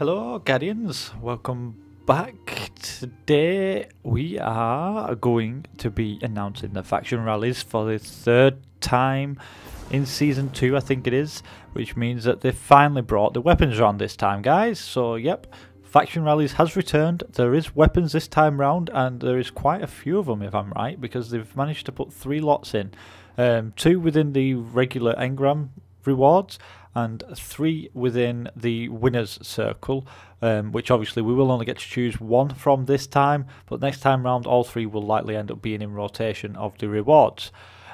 Hello Guardians, welcome back. Today we are going to be announcing the faction rallies for the third time in Season 2, I think it is, which means that they finally brought the weapons round this time, guys. So yep, faction rallies has returned. There is weapons this time round, and there is quite a few of them if I'm right, because they've managed to put 3 lots in. 2 within the regular engram rewards and 3 within the winners circle, which obviously we will only get to choose 1 from this time, but next time round all 3 will likely end up being in rotation of the rewards.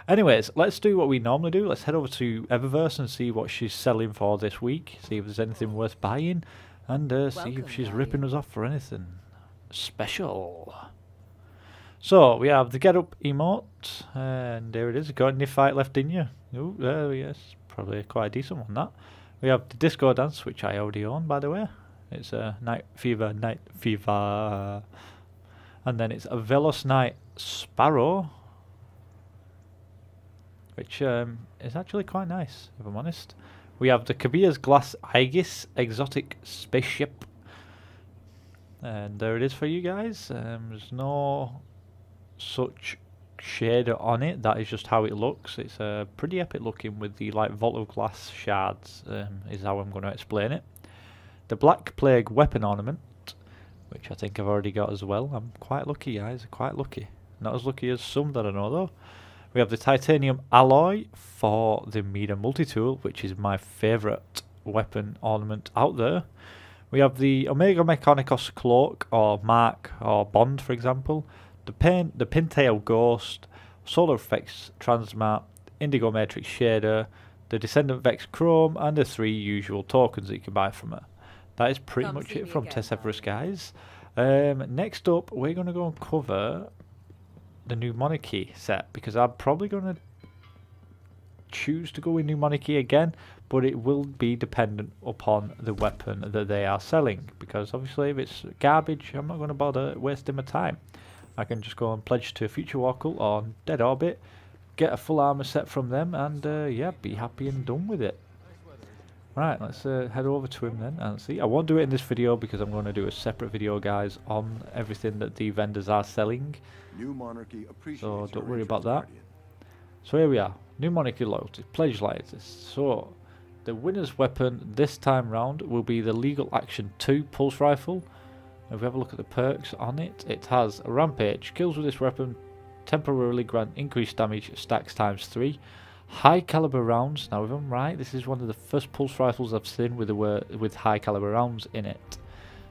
Anyways, let's do what we normally do. Let's head over to EVERVERSE and see what she's selling for this week, see if there's anything worth buying, and see if she's ripping us off for anything special. So we have the get up emote, and there it is. Got any fight left in you? Oh, there he is. Probably quite a decent one, that. We have the disco dance, which I already own, by the way. It's a night fever, and then it's a VELOS night sparrow, which is actually quite nice, if I'm honest. We have the KABR'S glass AEGIS exotic spaceship, and there it is for you guys. There's no such shader on it, that is just how it looks. It's pretty epic looking with the like vault of glass shards, is how I'm going to explain it. The Black Plague weapon ornament, which I think I've already got as well. I'm quite lucky, guys, quite lucky. Not as lucky as some that I know though. We have the titanium alloy for the Mida multi-tool, which is my favourite weapon ornament out there. We have the Omega Mechanicos cloak, or Mark, or Bond for example. The Pintail Ghost, Solar Effects Transmat, Indigo Matrix Shader, the Descendant Vex Chrome, and the 3 usual tokens that you can buy from her. That is pretty much it from EVERVERSE, guys. Next up, we're going to go and cover the New Monarchy set, because I'm probably going to choose to go with New Monarchy again, but it will be dependent upon the weapon that they are selling, because obviously if it's garbage, I'm not going to bother wasting my time. I can just go and pledge to Future Walkle or Dead Orbit, get a full armor set from them, and yeah, be happy and done with it. Right, let's head over to him then and see. I won't do it in this video because I'm going to do a separate video, guys, on everything that the vendors are selling. New Monarchy, so don't worry about that. So here we are, New Monarchy loyalty, pledge loyalty. So the winner's weapon this time round will be the Legal Action 2 pulse rifle. If we have a look at the perks on it, it has a rampage, kills with this weapon temporarily grant increased damage, stacks times 3, high caliber rounds. Now if I'm right, this is one of the first pulse rifles I've seen with high caliber rounds in it.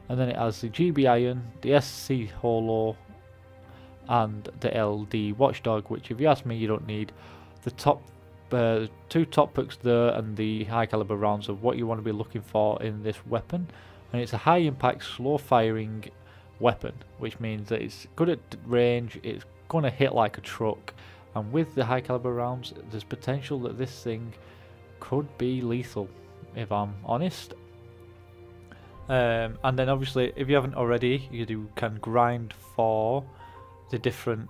And then it has the GB Iron, the SC Holo, and the LD Watchdog, which if you ask me, you don't need. The top 2 top perks there and the high caliber rounds of what you want to be looking for in this weapon. And it's a high impact, slow firing weapon, which means that it's good at range, it's going to hit like a truck, and with the high caliber rounds there's potential that this thing could be lethal, if I'm honest. And then obviously if you haven't already, you can grind for the different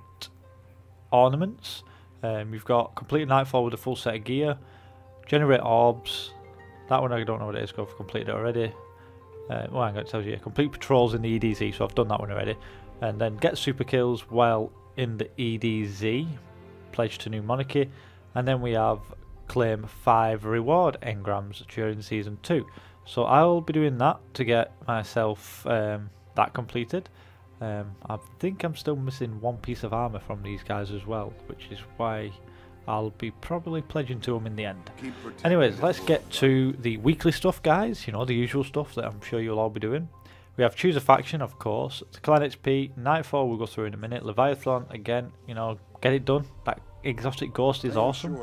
ornaments. You've got complete Nightfall with a full set of gear, generate orbs, that one I don't know what it is, I've completed it already. Well, I'm going to tell you, complete patrols in the EDZ, so I've done that one already. And then get super kills while in the EDZ, pledge to New Monarchy. And then we have claim 5 reward engrams during Season 2. So I'll be doing that to get myself that completed. I think I'm still missing 1 piece of armor from these guys as well, which is why I'll be probably pledging to them in the end. Anyways, let's get to the weekly stuff, guys. You know, the usual stuff that I'm sure you'll all be doing. We have choose a faction, of course. The Clan XP, Nightfall we'll go through in a minute. Leviathan, again, you know, get it done. That exotic ghost is awesome.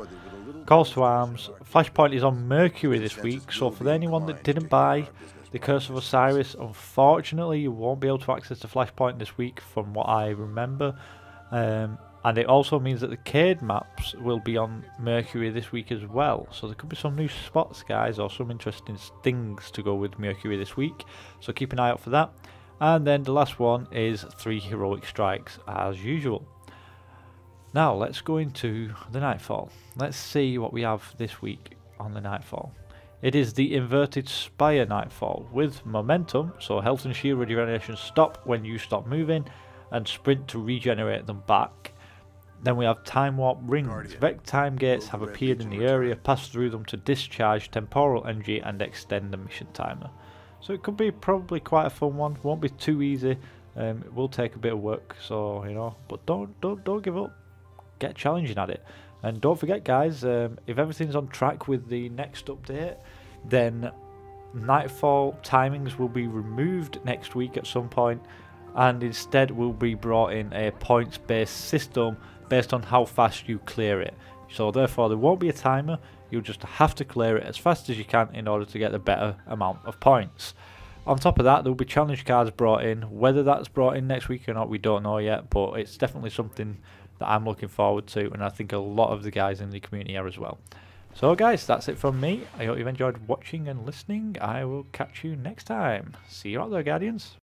Calls to arms. Flashpoint is on Mercury this week, so for anyone that didn't buy the Curse of Osiris, unfortunately you won't be able to access the Flashpoint this week from what I remember. And it also means that the Cade maps will be on Mercury this week as well. So there could be some new spots, guys, or some interesting things to go with Mercury this week. So keep an eye out for that. And then the last one is 3 heroic strikes as usual. Now let's go into the Nightfall. Let's see what we have this week on the Nightfall. It is the Inverted Spire Nightfall with momentum, so health and shield regeneration stop when you stop moving, and sprint to regenerate them back. Then we have Time Warp Rings. Vect time gates have appeared in the area, pass through them to discharge temporal energy and extend the mission timer. So it could be probably quite a fun one, won't be too easy, it will take a bit of work, so you know, but don't give up, get challenging at it. And don't forget guys, if everything's on track with the next update, then Nightfall timings will be removed next week at some point, and instead will be brought in a points based system based on how fast you clear it. So therefore there won't be a timer, you'll just have to clear it as fast as you can in order to get the better amount of points. On top of that, there will be challenge cards brought in. Whether that's brought in next week or not, we don't know yet, but it's definitely something that I'm looking forward to, and I think a lot of the guys in the community are as well. So guys, that's it from me. I hope you've enjoyed watching and listening. I will catch you next time. See you out there, Guardians.